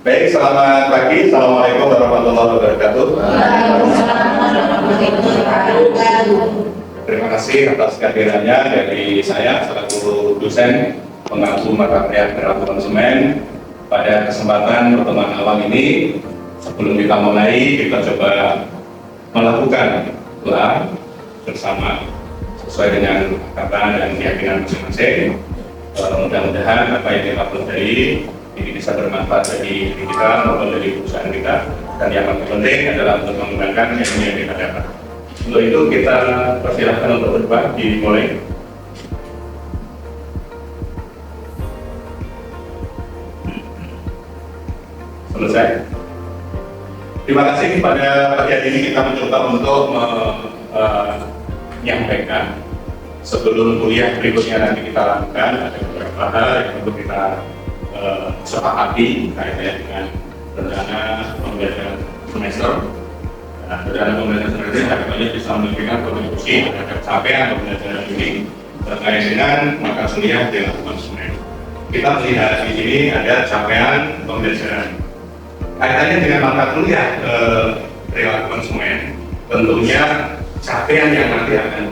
Baik, selamat pagi. Assalamualaikum warahmatullahi wabarakatuh. Terima kasih atas kehadirannya dari saya selaku dosen mengaku mata kuliah perilaku konsumen. Pada kesempatan pertemuan awal ini, sebelum kita mulai, kita coba melakukan doa bersama sesuai dengan kata dan keyakinan masing-masing. Mudah-mudahan apa yang kita pelajari ini bisa bermanfaat bagi diri kita maupun dari perusahaan kita, dan yang paling penting adalah untuk mengembangkan ilmu yang kita dapat. Untuk itu kita persilahkan untuk berdoa dimulai. Selesai. Terima kasih. Pada pagi hari ini kita mencoba untuk menyampaikan sebelum kuliah berikutnya nanti kita lakukan ada beberapa hal yang perlu kita sepakati kaitannya dengan rencana pembelajaran semester. Rencana pembelajaran semester harapannya bisa memberikan kontribusi terhadap capaian pembelajaran ini terkait dengan mata kuliah perilaku konsumen. Kita melihat di sini ada capaian pembelajaran kaitannya dengan mata kuliah perilaku konsumen. Tentunya capaian yang nanti akan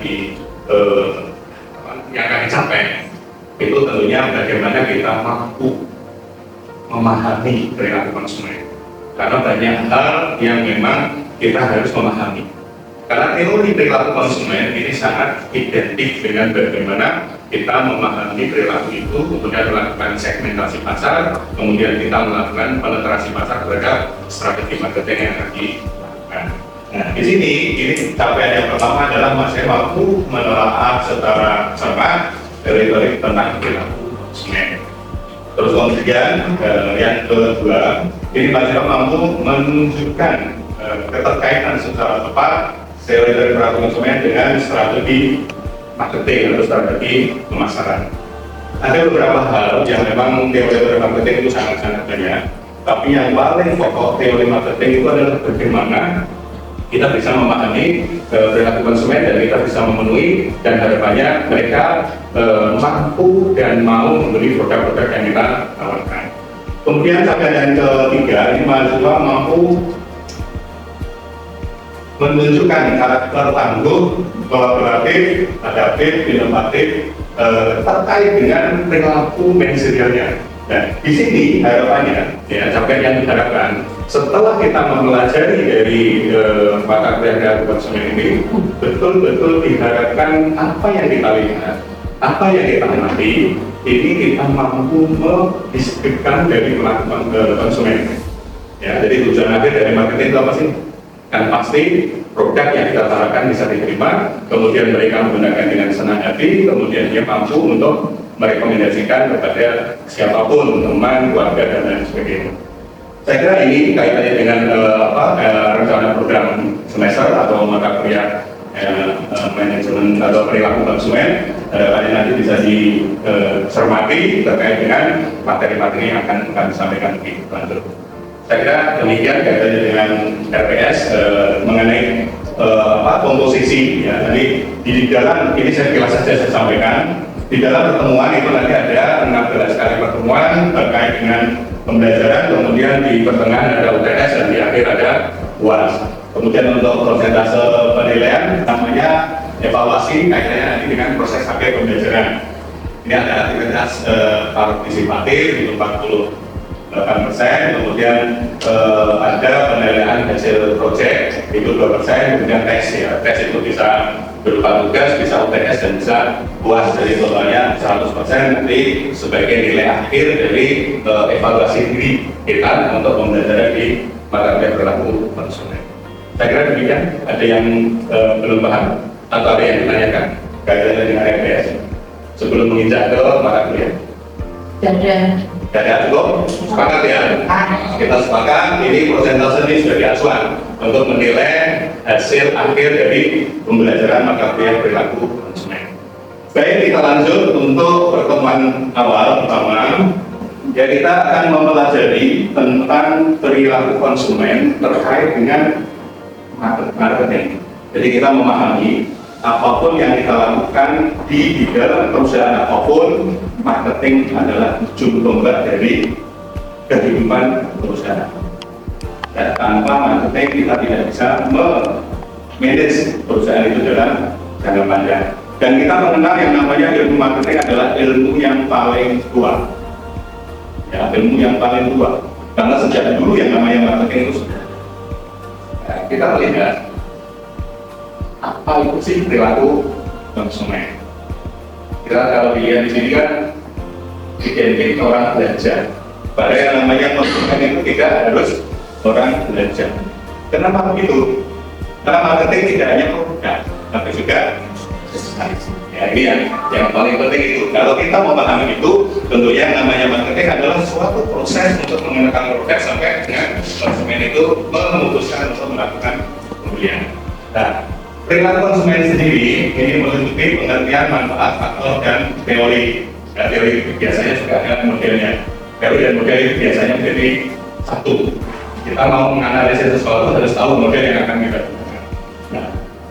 dicapai itu tentunya bagaimana kita mampu memahami perilaku konsumen, karena banyak hal yang memang kita harus memahami. Karena teori perilaku konsumen ini sangat identik dengan bagaimana kita memahami perilaku itu, kemudian melakukan segmentasi pasar, kemudian kita melakukan penetrasi pasar terhadap strategi marketing yang akan dilakukan. Nah, di sini ini capaian yang pertama adalah masih mampu menelaah secara cermat teori-teori tentang perilaku konsumen. Terus kemudian yang kedua, ini masih mampu menunjukkan keterkaitan secara tepat teori-teori perilaku konsumen dengan strategi marketing atau strategi pemasaran. Ada beberapa hal yang memang teori-teori marketing itu sangat-sangat banyak, tapi yang paling pokok teori marketing itu adalah bagaimana kita bisa memahami perilaku konsumen dan kita bisa memenuhi, dan harapannya mereka mampu dan mau membeli produk-produk yang kita tawarkan. Kemudian capaian yang ketiga, ini mahasiswa mampu menunjukkan karakter tangguh, kolaboratif, adaptif, inovatif terkait dengan perilaku manajerialnya. Nah, di sini harapannya, ya, capaian yang diharapkan setelah kita mempelajari dari mata kuliah konsumen ini, betul-betul diharapkan apa yang kita lihat, apa yang kita amati, ini kita mampu mendiskripsikan dari perilaku konsumen. Ya, jadi tujuan akhir dari marketing itu apa sih? Kan pasti produk yang kita tawarkan bisa diterima, kemudian mereka menggunakan dengan senang hati, kemudian dia mampu untuk merekomendasikan kepada siapapun, teman, keluarga, dan lain sebagainya. Saya kira ini kaitannya dengan rencana program semester atau mata kuliah manajemen atau perilaku konsumen. Harapannya nanti bisa dicermati terkait dengan materi-materi yang akan kami sampaikan lebih lanjut. Saya kira demikian kaitannya dengan RPS mengenai komposisi. Ya, nanti di dalam ini saya kilas saja saya sampaikan. Di dalam pertemuan itu nanti ada 16 kali pertemuan terkait dengan pembelajaran, kemudian di pertengahan ada UTS dan di akhir ada UAS. Kemudian untuk persentase penilaian namanya evaluasi kaitannya nanti dengan proses akhir pembelajaran. Ini ada aktivitas partisipatif itu 48%, kemudian ada penilaian hasil proyek itu 2%, kemudian tes, ya, tes itu bisa berupa tugas, bisa UTS dan bisa UAS, dari totalnya 100% nanti sebagai nilai akhir dari evaluasi diri kita untuk pembelajaran di mata kuliah perilaku konsumen. Saya kira demikian. Ada yang belum paham atau ada yang ditanyakan kaitannya dengan RPS sebelum menginjak ke mata kuliah? Tidak cukup? Sepakat ya? Kita sepakat ini persentase ini sebagai acuan untuk menilai hasil akhir dari pembelajaran mata kuliah perilaku konsumen. Baik, kita lanjut untuk pertemuan awal pertama. Ya, kita akan mempelajari tentang perilaku konsumen terkait dengan marketing. Jadi kita memahami apapun yang kita lakukan di dalam perusahaan apapun, marketing adalah ujung tombak dari kehidupan perusahaan. Dan tanpa marketing kita tidak bisa manage perusahaan itu dalam jangka panjang. Dan kita mengenal yang namanya ilmu marketing adalah ilmu yang paling tua. Ya, ilmu yang paling tua. Karena sejak dulu yang namanya marketing itu sudah. Nah, kita melihat apa itu sih perilaku konsumen. Kita kalau dilihat di sini kan identik orang belanja. Padahal yang namanya konsumen itu tidak harus orang belanja. Kenapa begitu? Karena marketing tidak hanya produk, tapi juga ya ini yang paling penting itu. Kalau kita memahami itu, tentunya yang namanya marketing adalah suatu proses untuk mengenalkan produk sampai dengan konsumen itu memutuskan untuk melakukan pembelian. Nah, perilaku konsumen sendiri ini meliputi pengertian manfaat, faktor, dan teori. Nah, teori biasanya juga ada modelnya. Teori dan model itu biasanya menjadi satu. Kita mau menganalisis sesuatu harus tahu model yang akan kita gunakan. Nah,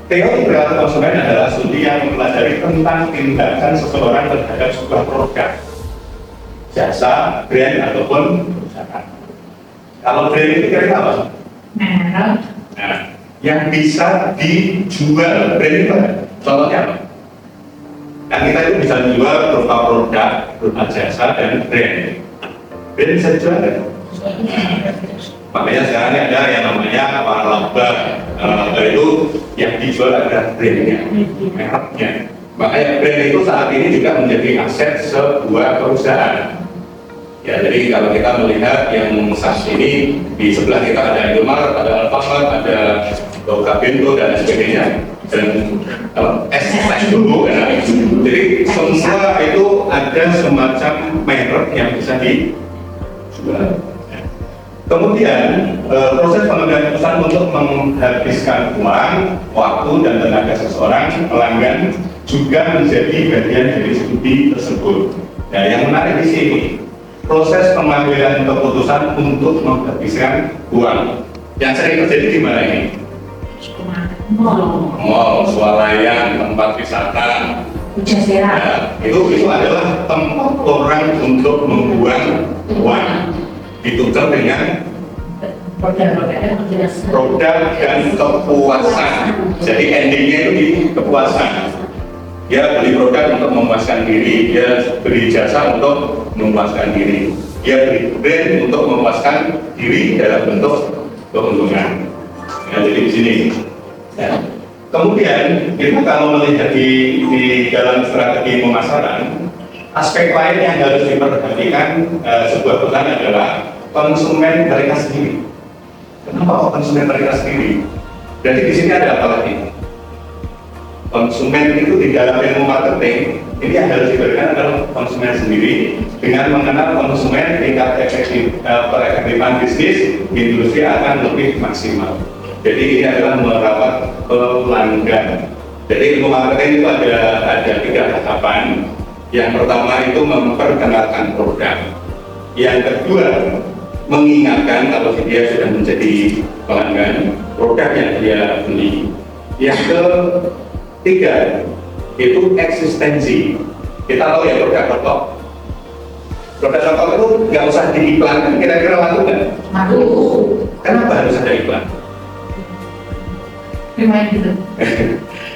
teori perilaku konsumen adalah studi yang mempelajari tentang tindakan seseorang terhadap sebuah produk, jasa, brand, ataupun perusahaan. Kalau brand itu kira-kira apa? Nah, yang bisa dijual brand itu apa? Contohnya apa? Nah, kita itu bisa menjual berupa produk, berupa jasa, dan brand. Brand bisa dijual kan? Makanya sekarang ada yang namanya waralaba, itu yang dijual adalah brandnya, mereknya. Makanya brand itu saat ini juga menjadi aset sebuah perusahaan. Ya, jadi kalau kita melihat yang saat ini di sebelah kita ada Indomaret, ada Alfamart, ada Bento dan sebagainya, dan S dulu ya. Jadi semua itu ada semacam merek yang bisa dijual. Kemudian proses pengambilan keputusan untuk menghabiskan uang, waktu, dan tenaga seseorang pelanggan juga menjadi bagian dari studi tersebut. Nah, yang menarik di sini, proses pengambilan keputusan untuk menghabiskan uang. Yang sering terjadi di mana ini? Mall, swalayan, tempat wisata. Ya, itu adalah tempat orang untuk membuang uang. Ditukar dengan produk dan kepuasan. Jadi endingnya itu di kepuasan. Dia beli produk untuk memuaskan diri, dia beli jasa untuk memuaskan diri, dia beli brand untuk memuaskan diri dalam bentuk keuntungan. Ya, jadi di sini. Ya. Kemudian kita kalau melihat di dalam strategi pemasaran, aspek lain yang harus diperhatikan sebuah perusahaan adalah konsumen mereka sendiri. Kenapa konsumen mereka sendiri? Jadi di sini ada apa lagi? Konsumen itu di dalam ilmu marketing ini yang harus diberikan adalah konsumen sendiri dengan mengenal konsumen tingkat efektifan bisnis industri akan lebih maksimal. Jadi ini adalah merawat pelanggan. Jadi ilmu marketing itu ada 3 tahapan. Yang pertama itu memperkenalkan produk. Yang kedua, mengingatkan kalau dia sudah menjadi pelanggan produk yang dia beli. Yang ketiga, itu eksistensi. Kita tahu ya produk rokok. Produk rokok itu nggak usah diiklankan, kira-kira laku nggak? Laku. Kenapa harus ada iklan? Gimana gitu?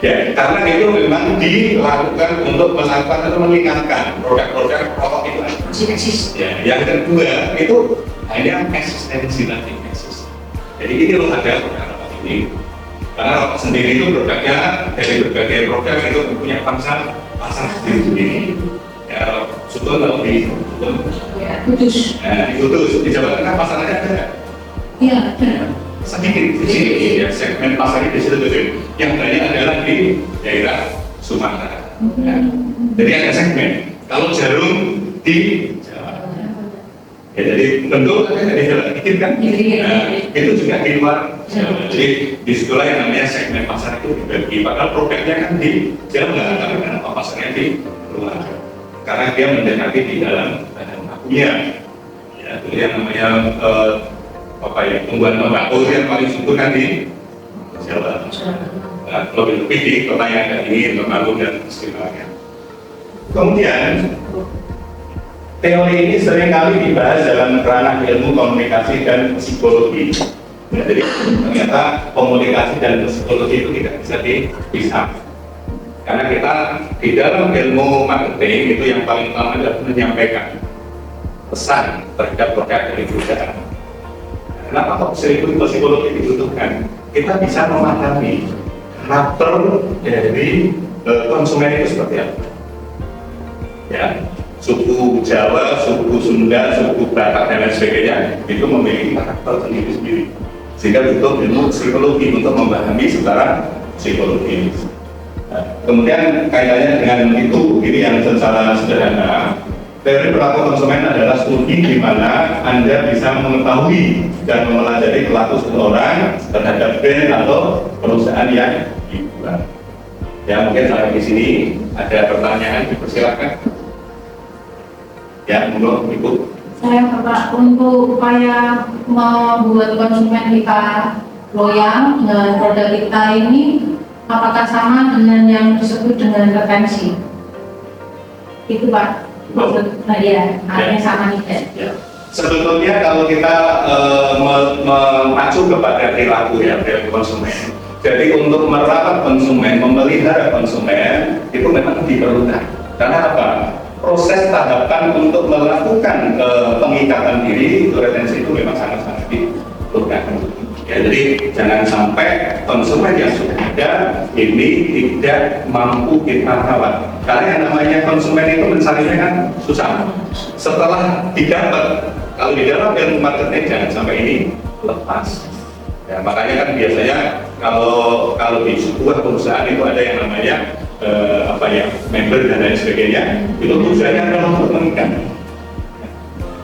Ya, karena itu memang dilakukan untuk melakukan atau mengingatkan produk-produk rokok itu eksis. Ya, yang kedua itu hanya eksistensi nanti eksis. Jadi ini loh ada produk rokok ini. Karena rokok sendiri itu produknya dari berbagai produk itu punya pasar sendiri. Ya, Sutun kalau di Sutun. Ya, Kudus. Nah, di Kudus di Jawa Tengah pasarnya ada. Iya, ada. Sedikit di sini ya, segmen pasarnya di situ tuh. Yang banyak adalah di daerah Sumatera. Ya. Jadi ada segmen. Kalau jarum di Jawa. Ya, jadi tentu ada di Jawa dikit kan. Nah, itu juga di luar Jawa. Jadi disitulah yang namanya segmen pasar itu dibagi. Padahal produknya kan di Jawa, tapi kenapa pasarnya di luar? Karena dia mendekati di dalam bahan bakunya. Ya, itu yang namanya tumbuhan tembakau yang paling subur kan di Jawa. Lebih di kota yang ada ini, Temanggung dan sekitarnya. Kemudian teori ini seringkali dibahas dalam ranah ilmu komunikasi dan psikologi. Ya, jadi ternyata komunikasi dan psikologi itu tidak bisa dipisah. Karena kita di dalam ilmu marketing itu yang paling utama adalah menyampaikan pesan terhadap produk dari perusahaan. Kenapa kok psikologi dibutuhkan? Kita bisa memahami karakter dari konsumen itu seperti apa. Ya, suku Jawa, suku Sunda, suku Batak dan lain sebagainya itu memiliki karakter sendiri-sendiri. Sehingga butuh ilmu psikologi untuk memahami secara psikologis. Nah, kemudian kaitannya dengan itu, ini yang secara sederhana, teori perilaku konsumen adalah studi di mana Anda bisa mengetahui dan mempelajari perilaku seseorang terhadap brand atau perusahaan yang dibuat. Ya, mungkin sampai di sini ada pertanyaan, dipersilakan. Ya, monggo Ibu. Saya Bapak, untuk upaya membuat konsumen kita loyal dengan produk kita ini, apakah sama dengan yang disebut dengan retensi? Itu Pak, maksud saya, artinya sama tidak? Ya. Sebetulnya kalau kita mengacu kepada perilaku ya, perilaku konsumen. Jadi untuk merawat konsumen, memelihara konsumen itu memang diperlukan. Karena apa? Proses tahapan untuk melakukan pengikatan diri itu retensi itu memang sangat-sangat diperlukan. Ya, jadi jangan sampai konsumen yang sudah ada ini tidak mampu kita rawat. Karena yang namanya konsumen itu mencarinya kan susah. Setelah didapat, kalau di dalam ilmu marketing jangan sampai ini lepas. Ya, makanya kan biasanya kalau di sebuah perusahaan itu ada yang namanya member dan lain sebagainya, itu tujuannya adalah untuk mengikat.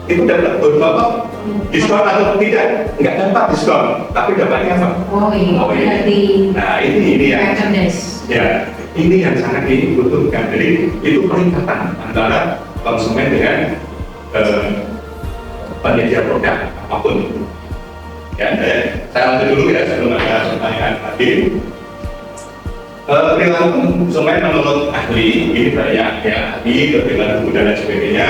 Itu dapat beberapa diskon atau tidak, nggak dapat diskon, tapi dapatnya apa? Oh iya. Nah ini yang ya ini yang sangat dibutuhkan. Jadi itu peringkatan antara konsumen dengan penyedia produk apapun itu. Ya, saya lanjut dulu ya sebelum ada pertanyaan tadi. Perilaku konsumen menurut ahli ini banyak ya, ahli kepribadian dan lain sebagainya.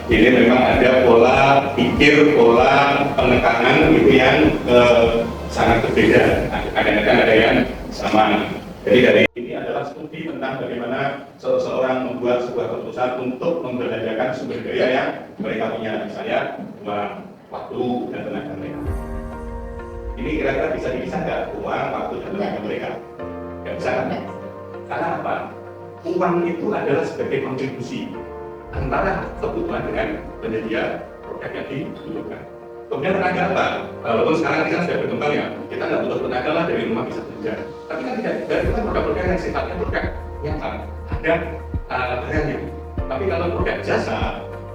Ini memang ada pola pikir, pola penekanan itu yang sangat berbeda. Kadang-kadang ada yang sama. Jadi dari ini adalah studi tentang bagaimana seseorang membuat sebuah keputusan untuk membelanjakan sumber daya yang mereka punya, misalnya uang, waktu, dan tenaga mereka. Ini kira-kira bisa dipisah nggak uang, waktu, dan tenaga mereka? Nggak bisa kan? Karena apa? Uang itu adalah sebagai kontribusi antara kebutuhan dengan penyedia produk yang dibutuhkan. Kemudian tenaga apa? Walaupun sekarang kita sudah berkembang ya, kita nggak butuh tenaga lah, dari rumah bisa kerja. Tapi kan tidak, dari kita produk-produk yang sifatnya produk yang ada barangnya. Tapi kalau produk jasa,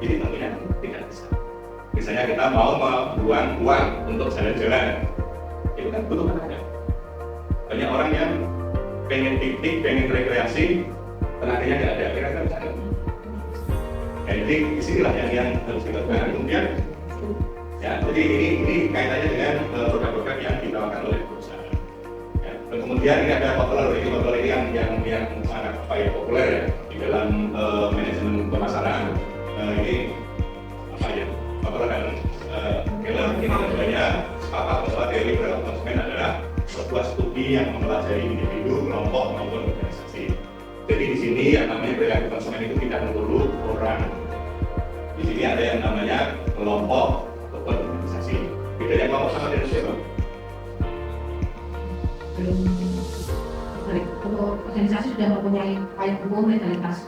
ini tentunya tidak bisa. Misalnya kita mau membuang uang untuk jalan-jalan, itu kan butuh tenaga. Banyak orang yang pengen piknik, pengen rekreasi, tenaganya nggak ada, kira-kira bisa nggak? Ya, jadi disinilah yang harus kita lakukan. Kemudian, ya, jadi ini kaitannya dengan produk-produk yang ditawarkan oleh perusahaan. Ya, dan kemudian ini ada populer ini yang sangat populer ya di dalam manajemen pemasaran. Ini populer dan Keller ini keduanya sepakat bahwa teori perilaku konsumen adalah sebuah studi yang mempelajari individu, kelompok maupun organisasi. Jadi di sini yang namanya perilaku konsumen itu tidak melulu orang. Di sini ada yang namanya kelompok ataupun organisasi. Bedanya kelompok sama dengan siapa? Kalau organisasi sudah mempunyai payung hukum legalitas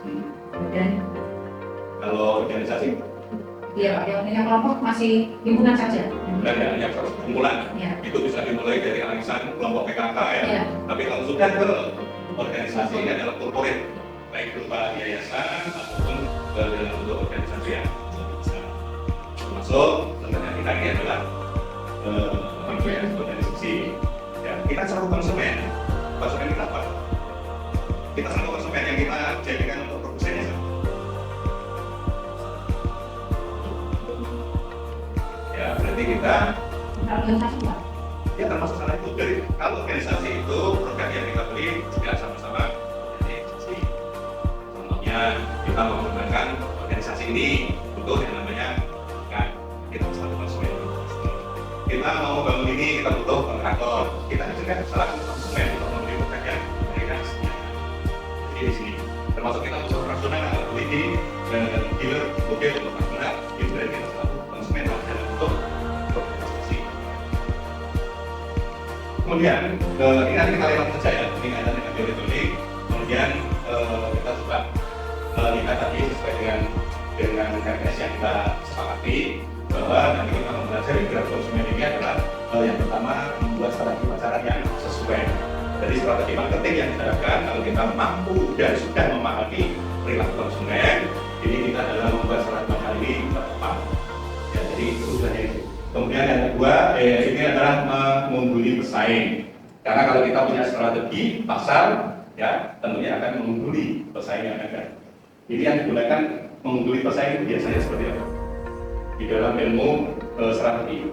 dan kalau organisasi? Iya, yang kelompok masih himpunan saja. Himpunan ya, hanya perkumpulan. Ya. Itu bisa dimulai dari arisan kelompok PKK ya. Ya. Tapi kalau sudah ke organisasi ini adalah korporat, baik berupa yayasan ataupun dalam bentuk organisasi yang besar. Termasuk tentunya kita ini adalah organisasi. Ya, kita selalu konsumen. Konsumen kita apa? Kita selalu konsumen yang kita jadikan untuk produsennya. Ya, berarti kita organisasi Pak? Ya termasuk salah itu. Jadi kalau organisasi itu produk yang kita beli juga sama-sama organisasi. Contohnya kita menggunakan organisasi ini butuh yang namanya kan kita satu konsumen. Kita mau bangun ini kita butuh kontraktor. Kita juga salah konsumen untuk membeli produk yang mereka sediakan. Jadi di sini termasuk kita butuh operasional, ini dealer mobil untuk operasional. Itu berarti kita satu konsumen dalam bentuk investasi. Kemudian ini nanti kita lewat saja ya, ini ada dengan teori. Kemudian kita coba lihat tadi sesuai dengan KPS yang kita sepakati bahwa nanti kita mempelajari gerak konsumen ini adalah yang pertama membuat strategi pasaran yang sesuai. Jadi strategi marketing yang diterapkan kalau kita mampu dan sudah memahami perilaku konsumen, ini kita adalah membuat strategi pasaran ini tepat. Ya, jadi itu saja itu. Kemudian yang kedua, ini adalah mengungguli pesaing. Karena kalau kita punya strategi pasar, ya tentunya akan mengungguli pesaing yang ada. Ini yang digunakan mengungguli pesaing itu biasanya seperti apa? Di dalam ilmu strategi.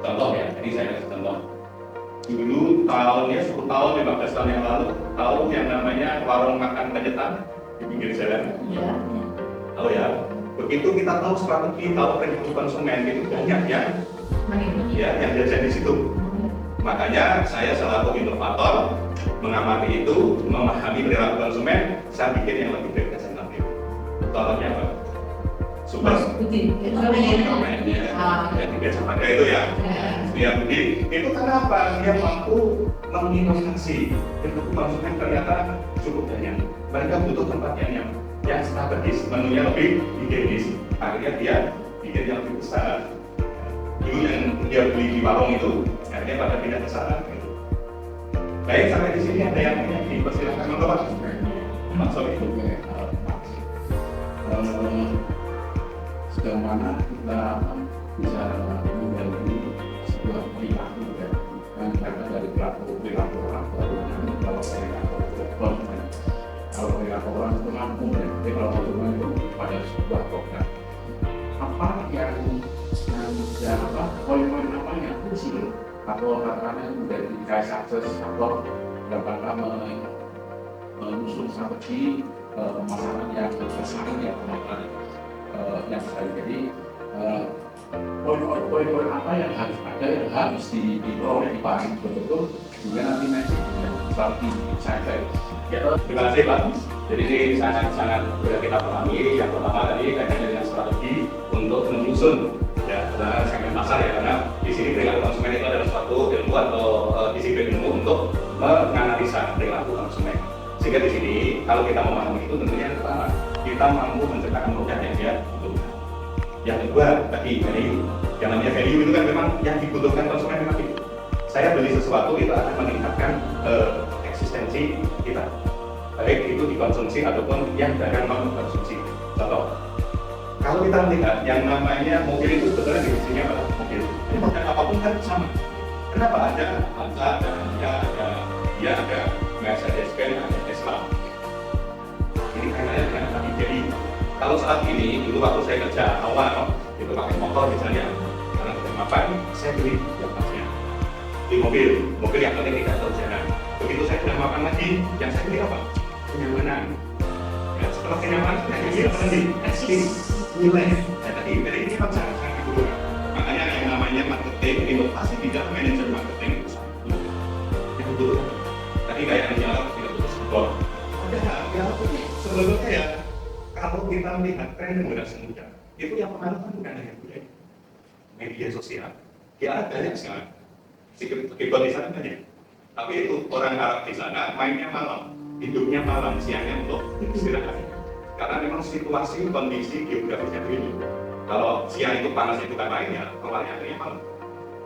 Contoh ya, ini saya kasih contoh. Dulu tahunnya 10 tahun, 15 tahun yang lalu, tahu yang namanya warung makan penyetan di pinggir jalan. Iya. Tahu ya? Begitu kita tahu strategi, tahu perilaku konsumen, itu banyak yang jajan di situ. Makanya saya selaku inovator mengamati itu, memahami perilaku konsumen, saya bikin yang lebih baik dan lebih. Contohnya apa? Super. Yang biasa pakai itu ya. Dia budi itu kenapa? Dia mampu menginovasi. Perilaku konsumen ternyata cukup banyak. Mereka butuh tempat yang strategis, menunya lebih higienis. Akhirnya dia bikin yang lebih besar. Dulu yang dia beli di warung itu, akhirnya pada pindah ke sana. Gitu. Baik, sampai di sini ada yang dipersilakan untuk Pak. Maksud itu. Sejauh mana kita bisa menggali sebuah perilaku ya, yang berasal dari perilaku orang baru. Kalau perilaku orang itu mampu ya, jadi kalau konsumen itu pada sebuah program apa yang poin-poin apa yang krusial atau katakanlah menjadi kaya sukses atau dapat mengusung strategi masalah yang besar yang yang saya jadi poin-poin apa yang harus ada yang harus diperoleh dipahami betul-betul juga nanti strategi saya. Ya, terima kasih Pak. Jadi ini sangat sudah kita pahami. Yang pertama tadi kaitannya dengan strategi untuk menyusun ya segmen pasar ya, karena di sini perilaku konsumen itu adalah suatu ilmu atau disiplin ilmu untuk menganalisa perilaku konsumen. Sehingga di sini kalau kita memahami itu tentunya yang pertama kita mampu menciptakan produk yang dia butuhkan. Yang kedua tadi value. Yang namanya value itu kan memang yang dibutuhkan konsumen memang itu. Saya beli sesuatu itu akan meningkatkan eksistensi kita, baik itu dikonsumsi ataupun yang dagang non konsumsi. Contoh, kalau kita melihat yang namanya mobil itu sebetulnya definisinya adalah mobil. Dan apapun kan sama. Kenapa ada Honda, ada Mercedes-Benz, ada Tesla? Ini kaitannya dengan tadi. Jadi kalau saat ini dulu waktu saya kerja awal itu pakai motor misalnya, karena kenapa saya beli yang pasnya di mobil yang penting tidak tahu jalan. Begitu saya sudah makan lagi, yang saya beli apa? Kenyamanan. Ya, setelah kenyamanan, saya beli apa lagi? Nilai. Ya, tadi ini kan sangat dibutuhkan. Makanya yang namanya marketing, inovasi di dalam manajer marketing itu sangat dibutuhkan. Tadi kayak menjawab tidak butuh support. Ya, sebetulnya ya, kalau kita melihat tren generasi muda, itu yang pengaruh bukan hanya budaya, media sosial. Ya, banyak sekarang. Keyboard di sana banyak. Tapi itu orang Arab di sana mainnya malam, hidupnya malam, siangnya untuk istirahat. Karena memang situasi, kondisi geografisnya begitu. Kalau siang itu panas itu kan mainnya, keluarnya akhirnya malam.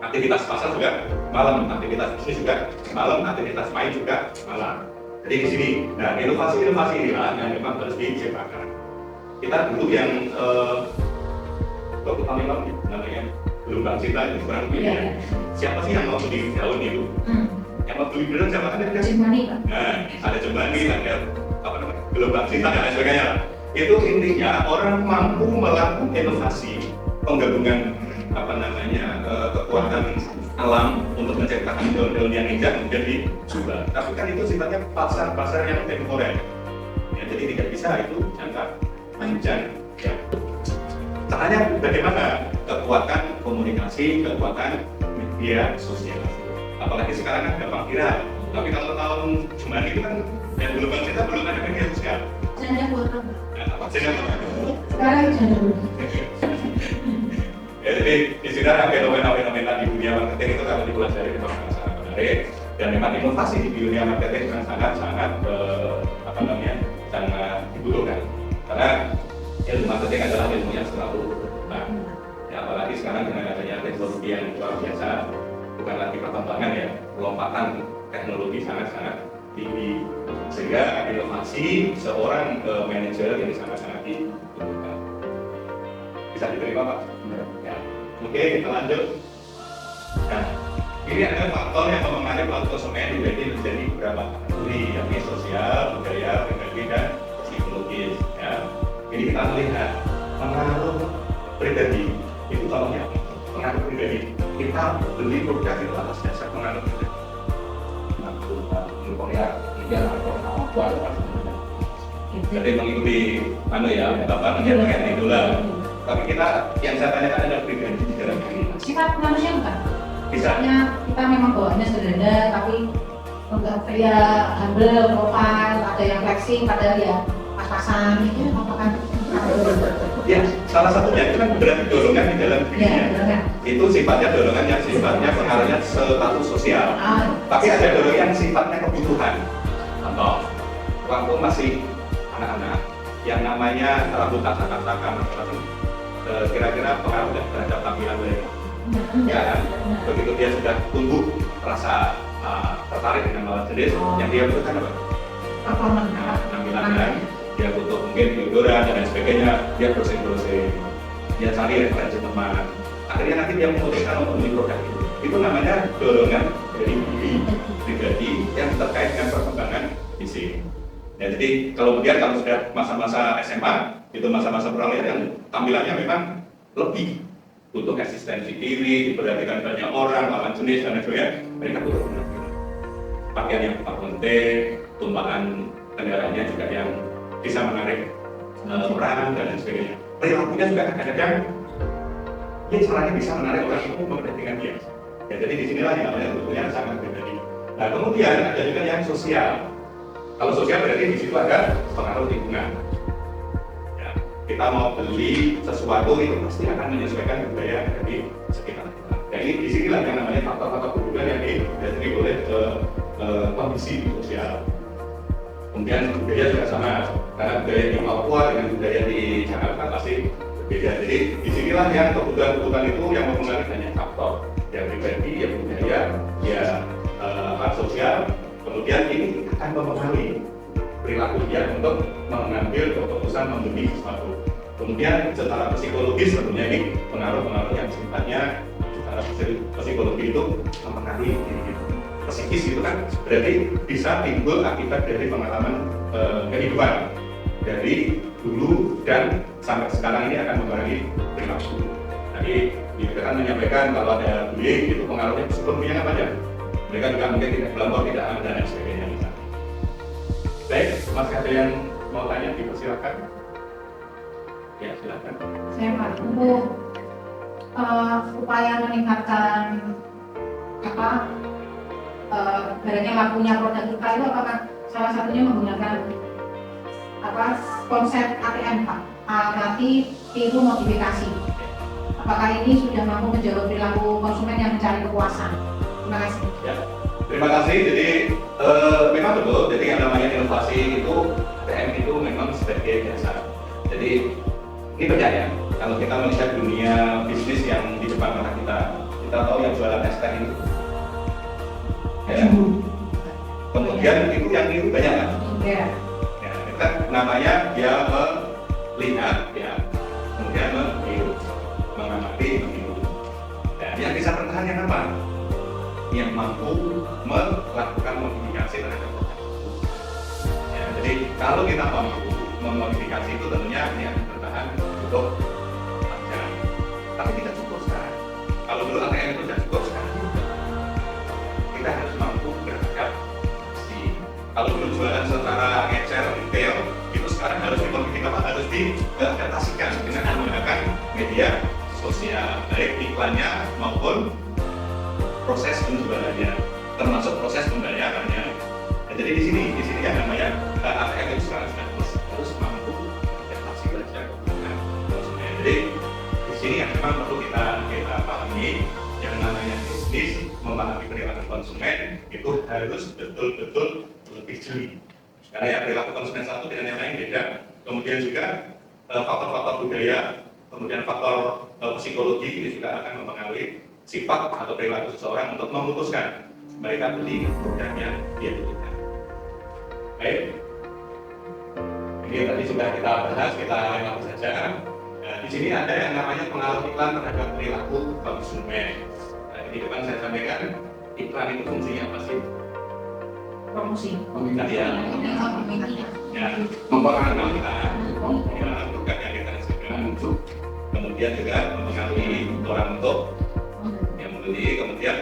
Aktivitas pasar juga malam, aktivitas bisnis juga malam, aktivitas main juga malam. Jadi di sini, nah inovasi-inovasi inilah yang memang harus diciptakan. Kita dulu yang 20 tahun yang lalu namanya gelombang cinta itu kurang lebih ya. Siapa sih yang mau beli daun itu? Yang mau beli daun siapa kan ada? Jemani Pak. Nah, ada Jemani, ada apa namanya gelombang cinta dan lain sebagainya. Itu intinya orang mampu melakukan inovasi penggabungan apa namanya kekuatan alam untuk menciptakan daun-daun yang indah menjadi jual. Tapi kan itu sifatnya pasar yang temporer. Ya, jadi tidak bisa itu jangka panjang Ya. Caranya bagaimana? Kekuatan komunikasi, kekuatan media sosial. Apalagi sekarang kan gampang viral. Tapi kalau tahun Jumat itu kan yang belum kita belum ada media sosial. Janda buat Nah, apa saja? sekarang janda. Ya, jadi di sini ada fenomena di dunia marketing itu kalau dipelajari memang sangat menarik, dan memang inovasi di dunia marketing kan sangat sangat dibutuhkan, karena ilmu marketing adalah ilmu yang selalu berkembang. Ya, apalagi sekarang dengan adanya teknologi yang luar biasa, bukan lagi perkembangan ya, lompatan teknologi sangat tinggi, sehingga inovasi seorang manajer ini sangat dibutuhkan. Bisa diterima Pak? Ya. Oke, kita lanjut. Nah, ini ada faktor yang mempengaruhi pelaku konsumen dibagi menjadi beberapa kategori, yakni sosial, budaya, pribadi, dan psikologis. Ya. Ini kita melihat pengaruh pribadi itu contohnya pengaruh pribadi. Kita beli produk itu atas dasar pengaruh pribadi. Jadi mengikuti bapak menjadikan idola. Tapi kita yang saya tanyakan adalah pribadi di dalam diri. Sifat manusia bukan? Bisa. Kita memang bawaannya sederhana, tapi untuk ya humble, profile, ada yang flexing, padahal ya pas-pasan itu apakah? Ya, salah satunya itu kan berarti dorongan di dalam dirinya. Ya, dorongan. Itu sifatnya dorongan yang sifatnya pengaruhnya status sosial. Tapi ada dorongan yang sifatnya kebutuhan. Contoh, waktu masih anak-anak, yang namanya rambut kata-katakan kira-kira pengaruh terhadap tampilan mereka. Ya kan? Begitu dia sudah tumbuh rasa tertarik dengan lawan jenis, yang dia butuhkan apa? Tampilan kan? Dia butuh mungkin deodoran dan lain sebagainya, dia browsing, dia cari referensi teman. Akhirnya nanti dia memutuskan untuk membeli produk itu. Itu namanya dorongan dari diri pribadi yang terkait dengan perkembangan fisik. Ya, jadi kalau sudah masa-masa SMA, itu masa-masa peralihan yang tampilannya memang lebih butuh eksistensi diri, diperhatikan banyak orang, lawan jenis dan sebagainya, mereka butuh pakaian yang tepat penting, tumpahan kendaraannya juga yang bisa menarik orang dan lain sebagainya. Perilakunya juga kadang-kadang ya caranya bisa menarik orang untuk memperhatikan dia. Ya, jadi disinilah yang namanya butuhnya sangat pribadi. Nah, kemudian ada juga yang sosial. Kalau sosial berarti di situ ada pengaruh lingkungan. Ya, kita mau beli sesuatu itu pasti akan menyesuaikan budaya yang ada di sekitar kita. Dan ini disinilah yang namanya faktor-faktor kebutuhan yang didasari oleh kondisi sosial. Kemudian budaya juga sama, karena budaya di Papua dengan budaya di Jakarta pasti berbeda. Jadi disinilah yang kebutuhan itu yang mempengaruhi banyak faktor, yang pribadi, yang budaya, ya sosial. Kemudian ini akan mempengaruhi perilaku dia untuk mengambil keputusan membeli sesuatu. Kemudian secara psikologis tentunya ini pengaruh-pengaruh yang sifatnya secara psikologi itu mempengaruhi psikis itu kan berarti bisa timbul akibat dari pengalaman kehidupan dari dulu dan sampai sekarang ini akan mempengaruhi perilaku. Tadi kita kan menyampaikan kalau ada bullying itu pengaruhnya psikologinya apa aja? Mereka juga mungkin tidak kelompok, tidak ada dan sebagainya. Baik, Mas ada yang mau tanya dipersilakan. Ya silakan. Saya Pak, untuk upaya meningkatkan barangnya lakunya produk kita itu apakah salah satunya menggunakan konsep ATM Pak, amati, tiru, modifikasi. Apakah ini sudah mampu menjawab perilaku konsumen yang mencari kepuasan? Terima kasih. Ya, terima kasih. Jadi memang betul. Jadi yang namanya inovasi itu ATM itu memang sebagai dasar. Jadi ini beda ya. Kalau kita melihat dunia bisnis yang di depan mata kita tahu yang jualan es teh itu. Ya. Kemudian itu banyak kan? Ya. Ya, kita namanya dia melihat, ya, kemudian meniru, mengamati, meniru. Dan yang bisa bertahan yang apa? Yang mampu melakukan modifikasi terhadap produk. Ya, jadi kalau kita mampu memodifikasi itu tentunya yang bertahan untuk panjang. Tapi tidak cukup sekarang. Kalau dulu ATM itu sudah cukup, sekarang kita harus mampu beradaptasi. Kalau dulu jualan secara ngecer retail, itu sekarang harus dimodifikasi, harus di adaptasikan dengan menggunakan media sosial, baik iklannya maupun proses penjualannya, termasuk proses pembayarannya. Nah, jadi di sini yang namanya ATM itu harus mampu adaptasi belajar dengan konsumen. Jadi di sini yang memang perlu kita pahami, yang namanya bisnis memahami perilaku konsumen itu harus betul-betul lebih jeli. Karena ya perilaku konsumen satu dengan yang lain beda. Kemudian juga faktor-faktor budaya, kemudian faktor psikologi ini juga akan mempengaruhi sifat atau perilaku seseorang untuk memutuskan mereka beli produk yang dia butuhkan. Baik, ini tadi sudah kita bahas, kita lewat saja. Nah, di sini ada yang namanya pengaruh iklan terhadap perilaku konsumen. Nah, di depan saya sampaikan, iklan itu fungsinya apa sih? Promosi. Komunikasi ya. Ya, mempengaruhi kita, produk yang kita hasilkan. Kemudian juga mempengaruhi orang untuk yang membeli, kemudian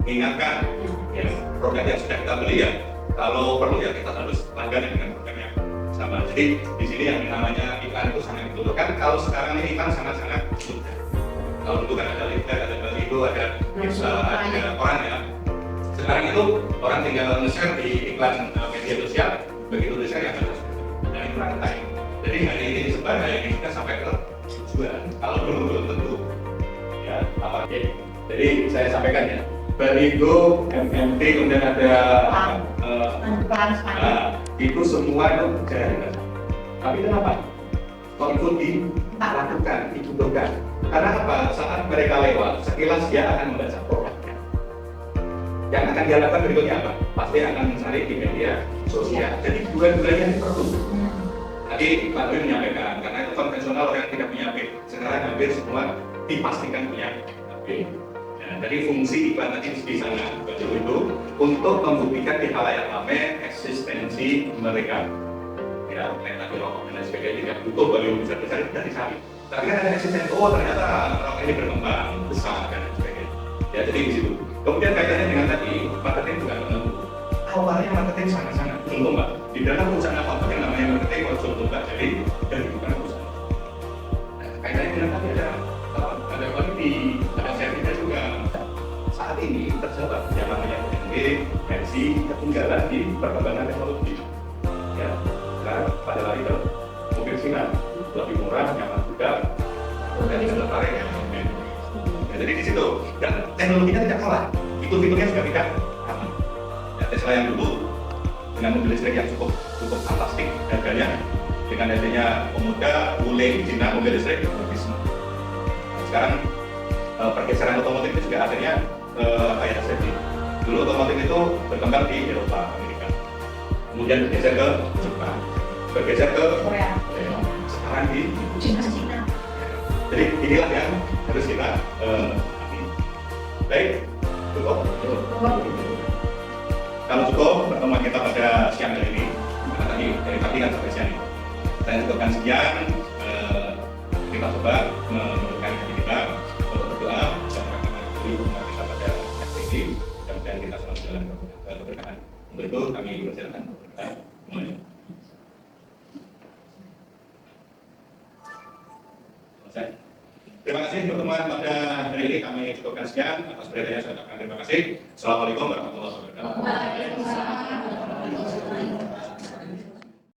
mengingatkan ya, produk yang sudah kita beli ya. Kalau perlu ya kita harus langganan dengan produk yang sama. Jadi di sini yang namanya iklan itu sangat dibutuhkan. Kalau sekarang ini iklan sangat-sangat mudah. Kalau dulu kan ada leaflet, ada baliho, ada koran ya. Sekarang itu orang tinggal nge-share di iklan media sosial, begitu di-share ya harus dan itu rantai. Jadi hari ini disebar, hari ini kita sampai ke tujuan. Kalau belum tentu ya apa ya. Jadi saya sampaikan ya, baliho, MMT, kemudian ada itu semua itu jaringan. Tapi kenapa? Kalau itu dilakukan, dibutuhkan. Karena apa? Saat mereka lewat, sekilas dia akan membaca produknya. Yang akan dia lakukan berikutnya apa? Pasti akan mencari di media sosial. Jadi dua-duanya ini perlu. Tadi Pak Dwi menyampaikan, karena itu konvensional orang yang tidak punya HP. Sekarang hampir semua dipastikan punya HP. Nah, jadi fungsi iklan tadi di sana itu untuk membuktikan di halayak ramai eksistensi mereka. Ya, kayak tadi rokok dan sebagainya tidak butuh baliho besar-besar tidak dicari. Tapi kan ada eksistensi, oh ternyata rokok ini berkembang besar dan sebagainya. Ya, jadi di situ. Kemudian kaitannya dengan tadi, marketing juga menentu. Awalnya marketing sangat-sangat belum lomba. Di dalam perusahaan apa yang namanya marketing kalau sudah lomba, jadi dari bukan perusahaan. Nah, kaitannya dengan tadi ada quality, ada servisnya juga. Saat ini terjebak yang namanya versi ketinggalan di perkembangan teknologi. Ya, sekarang pada lari ke mobil sinar lebih murah, nyaman juga, dan tertarik ya. Jadi di situ dan teknologinya tidak kalah, fitur-fiturnya juga tidak aman. Ya, Tesla yang dulu dengan mobil listrik yang cukup fantastik harganya, dengan adanya pemuda Wuling Cina mobil listrik lebih semua. Sekarang pergeseran otomotif itu juga akhirnya kayak safety. Dulu otomotif itu berkembang di Eropa, Amerika, kemudian bergeser ke Jepang, bergeser ke Korea, sekarang di Cina. Jadi inilah yang harus kita baik, cukup. Kalau cukup pertemuan kita pada siang hari ini, karena tadi dari pagi kan sampai siang ini, saya cukupkan sekian. Kita coba menurunkan hati kita untuk berdoa dan kita pada hari ini, dan kita selalu jalan keberkahan. Untuk itu kami persilakan semuanya. Terima kasih pertemuan pada hari ini, kami cukupkan sekian. Atas perhatiannya saya ucapkan terima kasih. Assalamualaikum warahmatullahi wabarakatuh.